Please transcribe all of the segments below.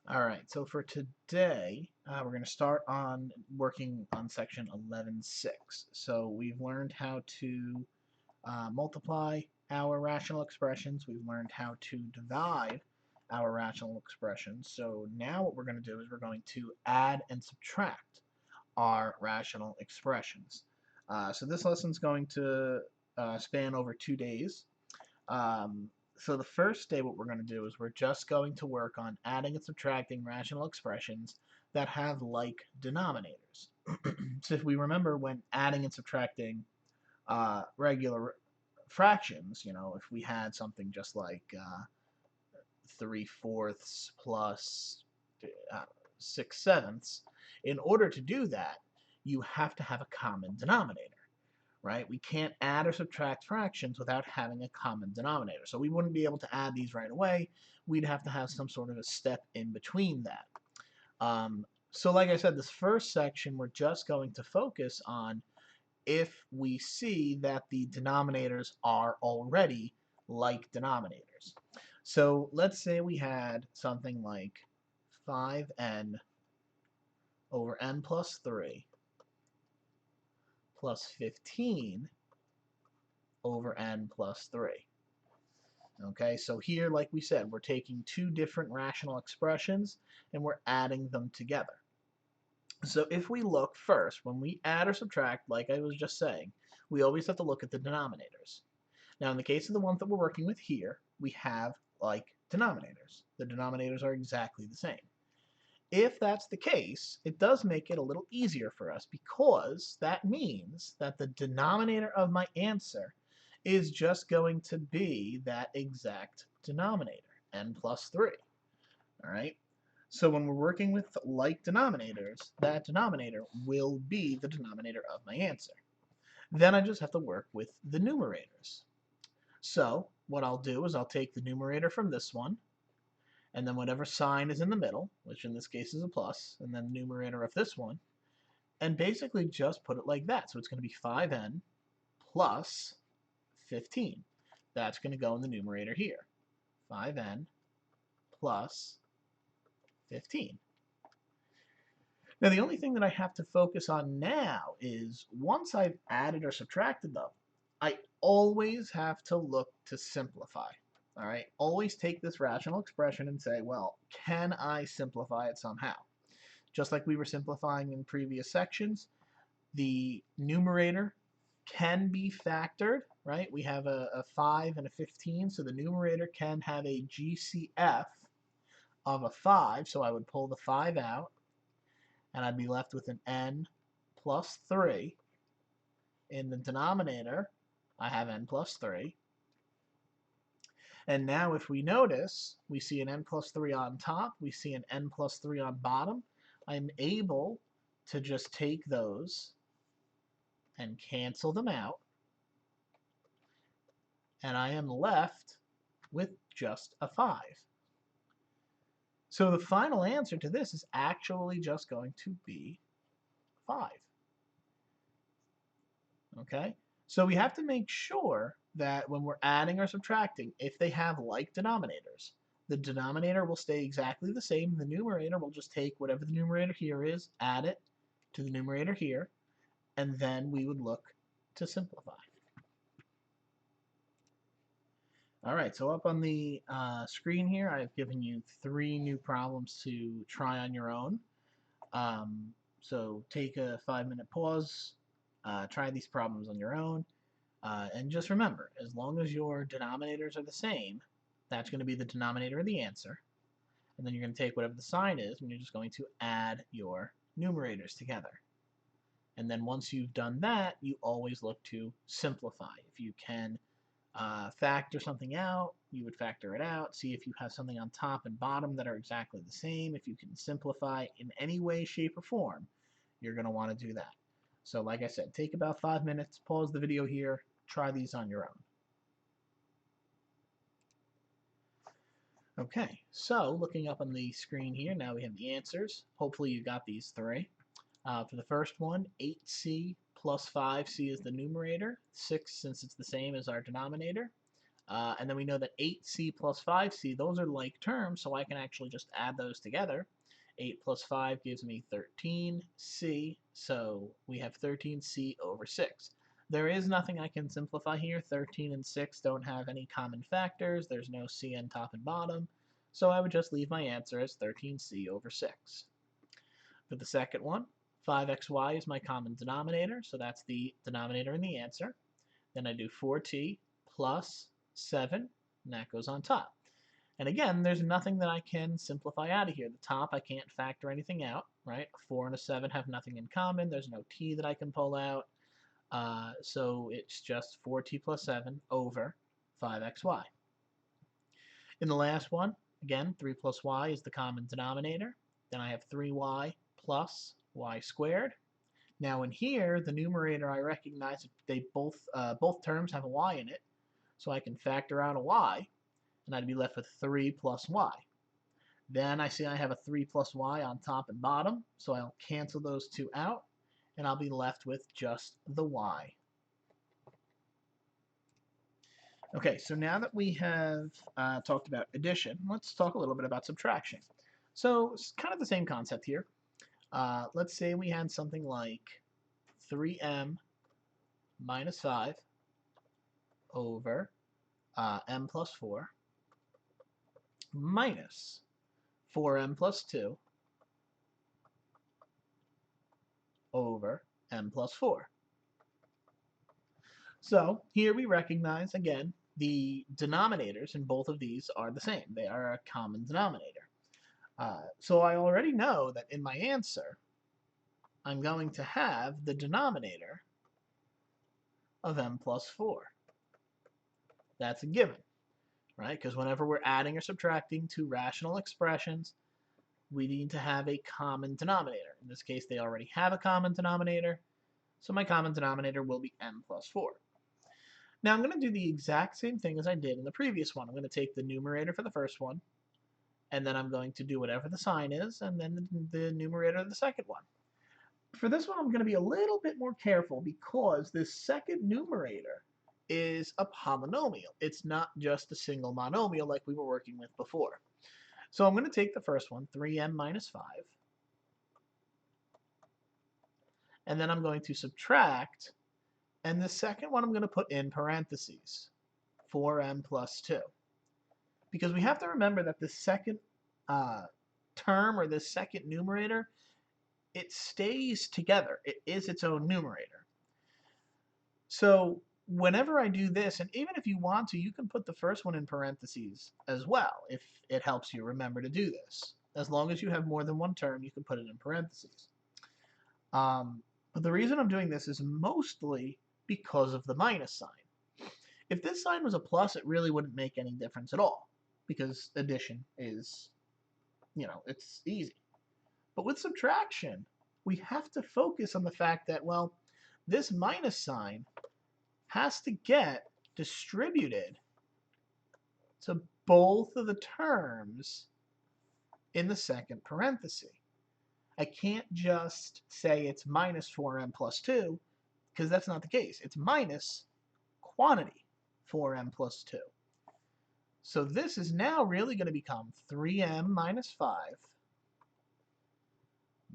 Alright, so for today, we're going to start on working on section 11.6. So we've learned how to multiply our rational expressions. We've learned how to divide our rational expressions. So now what we're going to do is we're going to add and subtract our rational expressions. So this lesson is going to span over 2 days. So the first day what we're going to do is we're just going to work on adding and subtracting rational expressions that have like denominators. So if we remember when adding and subtracting regular fractions, if we had something just like 3/4 plus 6/7, in order to do that, you have to have a common denominator. Right? We can't add or subtract fractions without having a common denominator. So we wouldn't be able to add these right away. We'd have to have some sort of a step in between that. So like I said, this first section, we're just going to focus on if we see that the denominators are already like denominators. So let's say we had something like 5n over n plus 3 plus 15 over n plus 3. Okay, so here, like we said, we're taking two different rational expressions and we're adding them together. So if we look first, when we add or subtract, like I was just saying, we always have to look at the denominators. Now, in the case of the ones that we're working with here, we have like denominators. The denominators are exactly the same. If that's the case, it does make it a little easier for us because that means that the denominator of my answer is just going to be that exact denominator, n plus 3. All right? So when we're working with like denominators, that denominator will be the denominator of my answer. Then I just have to work with the numerators. So what I'll do is I'll take the numerator from this one, and then whatever sign is in the middle, which in this case is a plus, and then the numerator of this one, and basically just put it like that. So it's going to be 5n plus 15. That's going to go in the numerator here. 5n plus 15. Now the only thing that I have to focus on now is once I've added or subtracted them, I always have to look to simplify. All right, always take this rational expression and say, well, can I simplify it somehow? Just like we were simplifying in previous sections, the numerator can be factored, right? We have a 5 and a 15, so the numerator can have a GCF of a 5, so I would pull the 5 out, and I'd be left with an n plus 3. In the denominator, I have n plus 3. And now if we notice, we see an n plus 3 on top, we see an n plus 3 on bottom. I'm able to just take those and cancel them out, and I am left with just a 5. So the final answer to this is actually just going to be 5. Okay? So we have to make sure that when we're adding or subtracting, if they have like denominators, the denominator will stay exactly the same. The numerator will just take whatever the numerator here is, add it to the numerator here, and then we would look to simplify. All right, so up on the screen here, I've given you 3 new problems to try on your own. So take a 5-minute pause, try these problems on your own, and just remember, as long as your denominators are the same, that's going to be the denominator of the answer. And then you're going to take whatever the sign is, and you're just going to add your numerators together. And then once you've done that, you always look to simplify. If you can factor something out, you would factor it out. See if you have something on top and bottom that are exactly the same. If you can simplify in any way, shape, or form, you're going to want to do that. So like I said, take about 5 minutes, pause the video here, try these on your own. Okay, so looking up on the screen here, now we have the answers. Hopefully you got these 3. For the first one, 8c plus 5c is the numerator, 6 since it's the same as our denominator. And then we know that 8c plus 5c, those are like terms, so I can actually just add those together. 8 plus 5 gives me 13c, so we have 13c over 6. There is nothing I can simplify here. 13 and 6 don't have any common factors. There's no c on top and bottom, so I would just leave my answer as 13c over 6. For the second one, 5xy is my common denominator, so that's the denominator in the answer. Then I do 4t plus 7, and that goes on top. And again, there's nothing that I can simplify out of here. The top, I can't factor anything out, right? A 4 and a 7 have nothing in common. There's no t that I can pull out. So it's just 4t plus 7 over 5xy. In the last one, again, 3 plus y is the common denominator. Then I have 3y plus y squared. Now in here, the numerator, I recognize they both terms have a y in it, so I can factor out a y, and I'd be left with 3 plus y. Then I see I have a 3 plus y on top and bottom, so I'll cancel those two out, and I'll be left with just the y. Okay, so now that we have talked about addition, let's talk a little bit about subtraction. So it's kind of the same concept here. Let's say we had something like 3m minus 5 over m plus 4 minus 4m plus 2 over m plus 4. So here we recognize, again, the denominators in both of these are the same. They are a common denominator. So I already know that in my answer, I'm going to have the denominator of m plus 4. That's a given, right? Because whenever we're adding or subtracting two rational expressions, we need to have a common denominator. In this case, they already have a common denominator, so my common denominator will be m plus 4. Now I'm going to do the exact same thing as I did in the previous one. I'm going to take the numerator for the first one, and then I'm going to do whatever the sign is, and then the numerator of the second one. For this one, I'm going to be a little bit more careful because this second numerator is a polynomial. It's not just a single monomial like we were working with before. So I'm going to take the first one, 3m minus 5, and then I'm going to subtract, and the second one I'm going to put in parentheses, 4m plus 2. Because we have to remember that the second term, or this second numerator, it stays together. It is its own numerator. So whenever I do this, and even if you want to, you can put the first one in parentheses as well, if it helps you remember to do this. As long as you have more than one term, you can put it in parentheses. But the reason I'm doing this is mostly because of the minus sign. If this sign was a plus, it really wouldn't make any difference at all, because addition is, it's easy. But with subtraction, we have to focus on the fact that, well, this minus sign has to get distributed to both of the terms in the second parenthesis. I can't just say it's minus 4m plus 2, because that's not the case. It's minus quantity 4m plus 2. So this is now really going to become 3m minus 5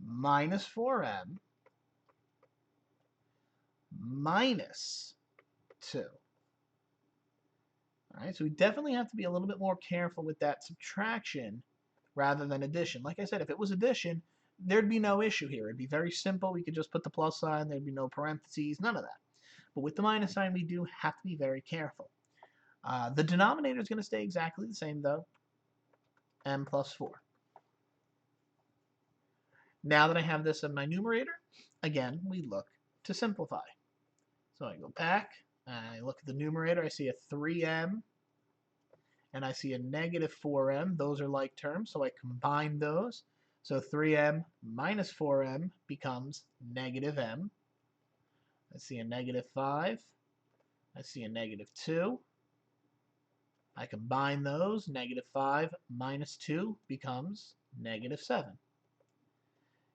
minus 4m minus 2. All right, so we definitely have to be a little bit more careful with that subtraction rather than addition. Like I said, if it was addition, there'd be no issue here. It'd be very simple. We could just put the plus sign. There'd be no parentheses, none of that. But with the minus sign, we do have to be very careful. The denominator is going to stay exactly the same, though, m plus 4. Now that I have this in my numerator, again, we look to simplify. So I go back, I look at the numerator, I see a 3m, and I see a negative 4m. Those are like terms, so I combine those. So 3m minus 4m becomes negative m. I see a negative 5. I see a negative 2. I combine those. Negative 5 minus 2 becomes negative 7.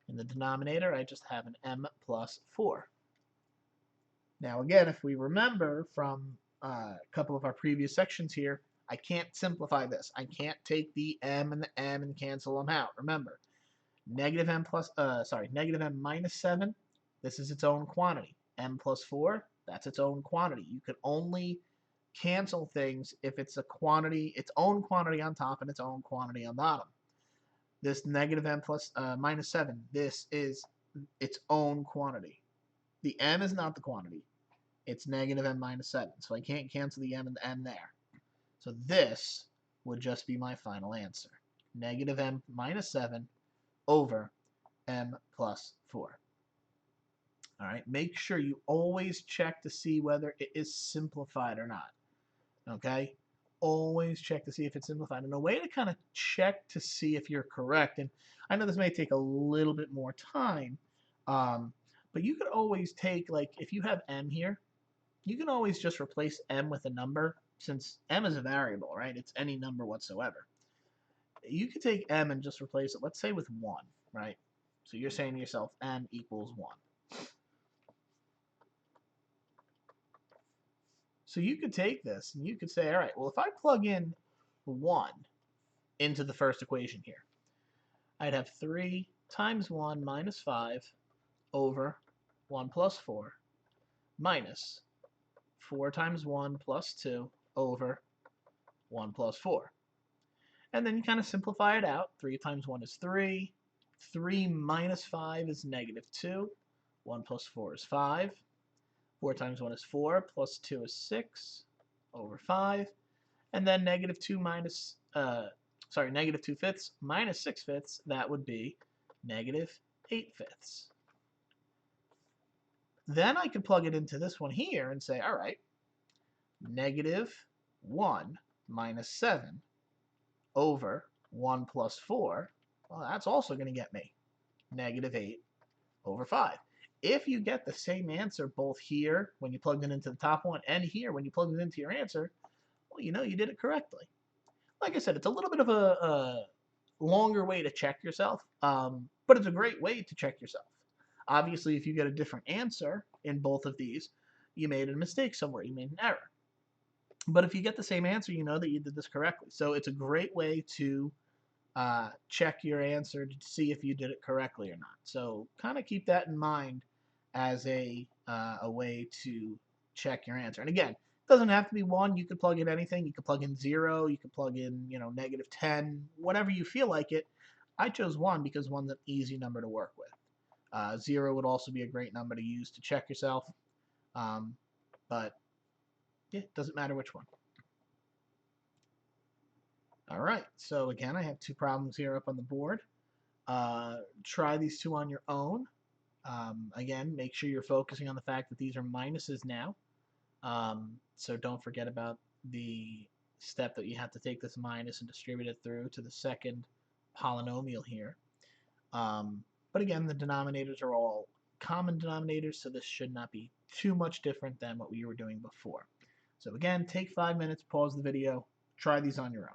In the denominator, I just have an m plus 4. Now again, if we remember from a couple of our previous sections here, I can't simplify this. I can't take the m and the m and cancel them out. Remember, negative m minus 7, this is its own quantity. M plus 4, that's its own quantity. You can only cancel things if it's a quantity, its own quantity on top and its own quantity on bottom. This negative m plus minus 7, this is its own quantity. The m is not the quantity. It's negative m minus 7. So I can't cancel the m and the m there. So this would just be my final answer. Negative m minus 7 over m plus 4. All right, make sure you always check to see whether it is simplified or not. Okay, always check to see if it's simplified. And a way to kind of check to see if you're correct, and I know this may take a little bit more time, but you could always take, like, if you have m here, you can always just replace m with a number, since m is a variable, right? It's any number whatsoever. You could take m and just replace it, let's say, with 1, right? So you're saying to yourself, m equals 1. So you could take this and you could say, all right, well, if I plug in 1 into the first equation here, I'd have 3 times 1 minus 5 over 1 plus 4 minus 4 times 1 plus 2 over 1 plus 4. And then you kind of simplify it out. 3 times 1 is 3. 3 minus 5 is negative 2. 1 plus 4 is 5. 4 times 1 is 4, plus 2 is 6 over 5. And then negative 2 fifths minus 6 fifths, that would be negative 8 fifths. Then I could plug it into this one here and say, all right, negative 1 minus 7 over 1 plus 4, well, that's also going to get me negative 8 over 5. If you get the same answer both here when you plugged it into the top one and here when you plugged it into your answer, well, you know you did it correctly. Like I said, it's a little bit of a longer way to check yourself, but it's a great way to check yourself. Obviously, if you get a different answer in both of these, you made a mistake somewhere, you made an error. But if you get the same answer, you know that you did this correctly. So it's a great way to check your answer to see if you did it correctly or not. So kind of keep that in mind as a way to check your answer. And again, it doesn't have to be 1. You could plug in anything. You could plug in 0. You could plug in, negative 10, whatever you feel like it. I chose 1 because 1's an easy number to work with. 0 would also be a great number to use to check yourself. But yeah, it doesn't matter which one. All right, so again, I have 2 problems here up on the board. Try these 2 on your own. Again, make sure you're focusing on the fact that these are minuses now. So don't forget about the step that you have to take this minus and distribute it through to the second polynomial here. But again, the denominators are all common denominators, so this should not be too much different than what we were doing before. So again, take 5 minutes, pause the video, try these on your own.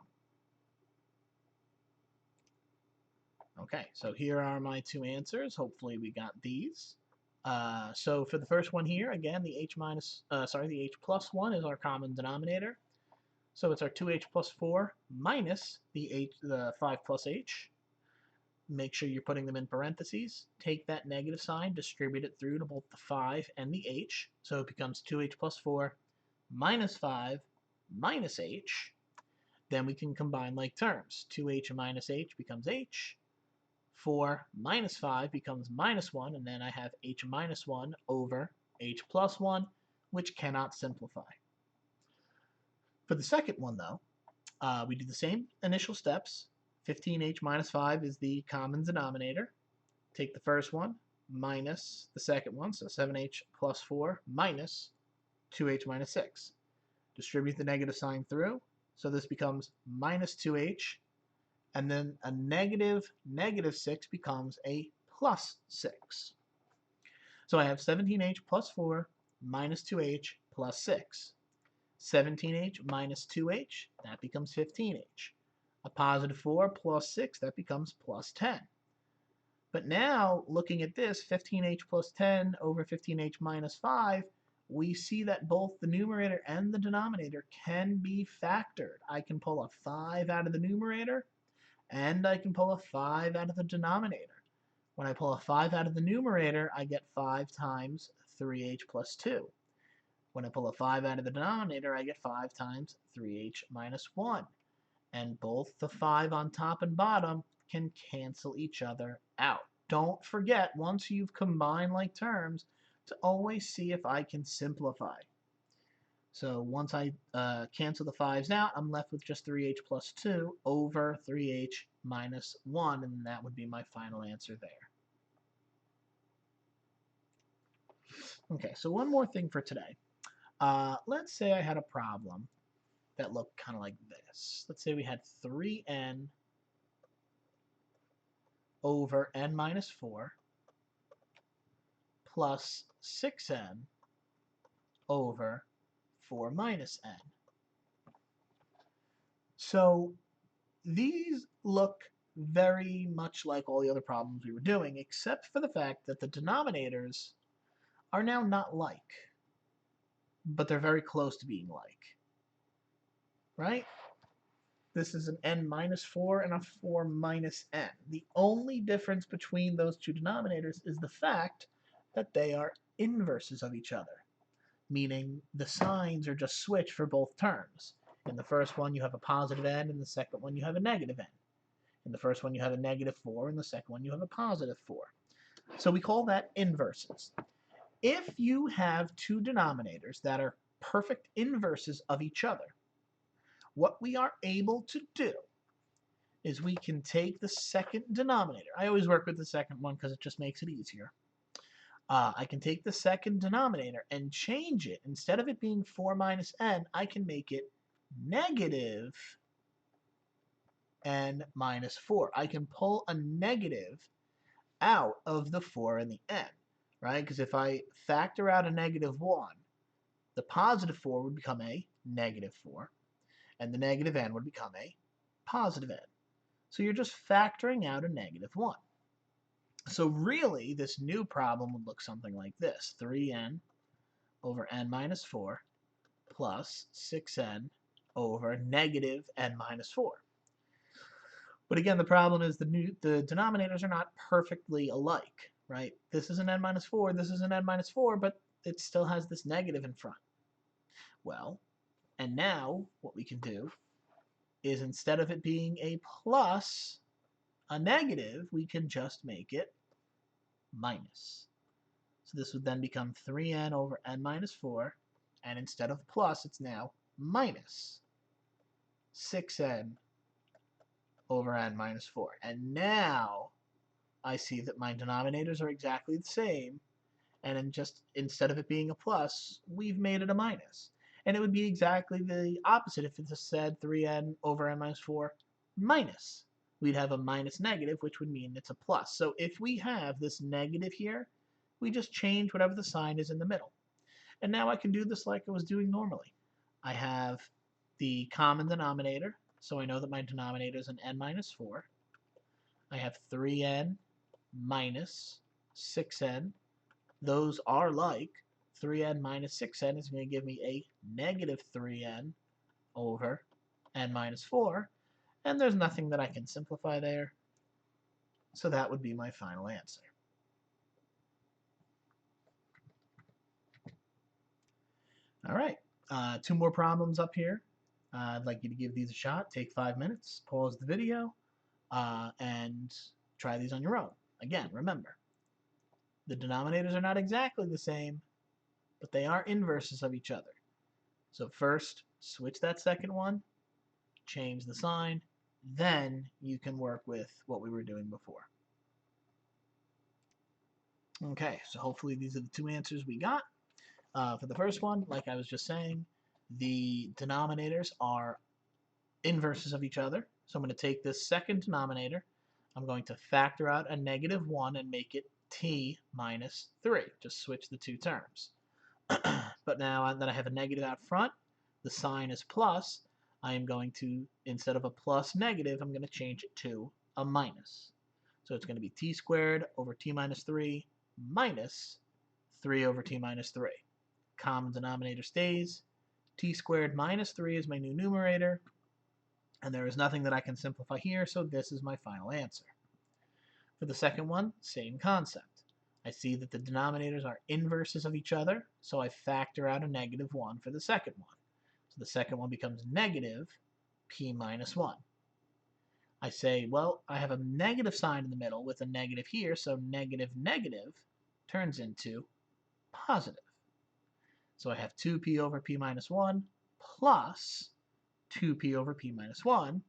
Okay, so here are my 2 answers. Hopefully we got these. So for the first one here, again, the h plus 1 is our common denominator. So it's our 2h plus 4 minus the 5 plus h. Make sure you're putting them in parentheses. Take that negative sign, distribute it through to both the 5 and the h. So it becomes 2h plus 4 minus 5 minus h. Then we can combine like terms. 2h minus h becomes h. 4 minus 5 becomes minus 1, and then I have h minus 1 over h plus 1, which cannot simplify. For the second one, though, we do the same initial steps. 15h minus 5 is the common denominator. Take the first one minus the second one, so 7h plus 4 minus 2h minus 6. Distribute the negative sign through, so this becomes minus 2h, and then a negative 6 becomes a plus 6. So I have 17h plus 4 minus 2h plus 6. 17h minus 2h, that becomes 15h. A positive 4 plus 6, that becomes plus 10. But now, looking at this, 15h plus 10 over 15h minus 5, we see that both the numerator and the denominator can be factored. I can pull a 5 out of the numerator, and I can pull a 5 out of the denominator. When I pull a 5 out of the numerator, I get 5 times 3h plus 2. When I pull a 5 out of the denominator, I get 5 times 3h minus 1. And both the 5 on top and bottom can cancel each other out. Don't forget, once you've combined like terms, to always see if I can simplify. So once I cancel the 5's out, I'm left with just 3h plus 2 over 3h minus 1, and that would be my final answer there. Okay, so one more thing for today. Let's say I had a problem that looked kind of like this. Let's say we had 3n over n minus 4 plus 6n over 4 minus n. So these look very much like all the other problems we were doing, except for the fact that the denominators are now not like, but they're very close to being like, right? This is an n minus 4 and a 4 minus n. The only difference between those two denominators is the fact that they are inverses of each other, meaning the signs are just switched for both terms. In the first one, you have a positive n, and the second one, you have a negative n. In the first one, you have a negative 4, and the second one, you have a positive 4. So we call that inverses. If you have two denominators that are perfect inverses of each other, what we are able to do is we can take the second denominator. I always work with the second one because it just makes it easier. I can take the second denominator and change it. Instead of it being 4 minus n, I can make it negative n minus 4. I can pull a negative out of the 4 and the n, right? Because if I factor out a negative 1, the positive 4 would become a negative 4, and the negative n would become a positive n. So you're just factoring out a negative 1. So really, this new problem would look something like this. 3n over n minus 4 plus 6n over negative n minus 4. But again, the problem is the denominators are not perfectly alike, right? This is an n minus 4, this is an n minus 4, but it still has this negative in front. Well, and now what we can do is instead of it being a plus, a negative, we can just make it minus. So this would then become 3n over n minus 4, and instead of plus, it's now minus 6n over n minus 4. And now I see that my denominators are exactly the same, and instead of it being a plus, we've made it a minus. And it would be exactly the opposite if it just said 3n over n minus 4 minus. We'd have a minus negative, which would mean it's a plus. So if we have this negative here, we just change whatever the sign is in the middle. And now I can do this like I was doing normally. I have the common denominator, so I know that my denominator is an n minus 4. I have 3n minus 6n. Those are like. 3n minus 6n is going to give me a negative 3n over n minus 4. And there's nothing that I can simplify there. So that would be my final answer. All right, 2 more problems up here. I'd like you to give these a shot. Take 5 minutes, pause the video, and try these on your own. Again, remember, the denominators are not exactly the same, but they are inverses of each other. So first, switch that second one, change the sign, then you can work with what we were doing before. Okay, so hopefully these are the 2 answers we got. For the first one, like I was just saying, the denominators are inverses of each other. So I'm going to take this second denominator, I'm going to factor out a negative 1 and make it t minus 3. Just switch the 2 terms. But now that I have a negative out front, the sign is plus, I am going to, instead of a plus negative, I'm going to change it to a minus. So it's going to be t squared over t minus 3 minus 3 over t minus 3. common denominator stays. T squared minus 3 is my new numerator. And there is nothing that I can simplify here, so this is my final answer. For the second one, same concept. I see that the denominators are inverses of each other, so I factor out a negative 1 for the second one. So the second one becomes negative p minus 1. I say, well, I have a negative sign in the middle with a negative here, so negative negative turns into positive. So I have 2p over p minus 1 plus 2p over p minus 1.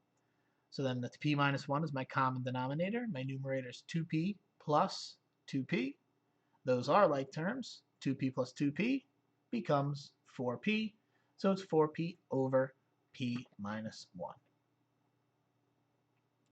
So then the p minus 1 is my common denominator. My numerator is 2p plus 2p. Those are like terms. 2p plus 2p becomes 4p. So it's 4p over p minus 1.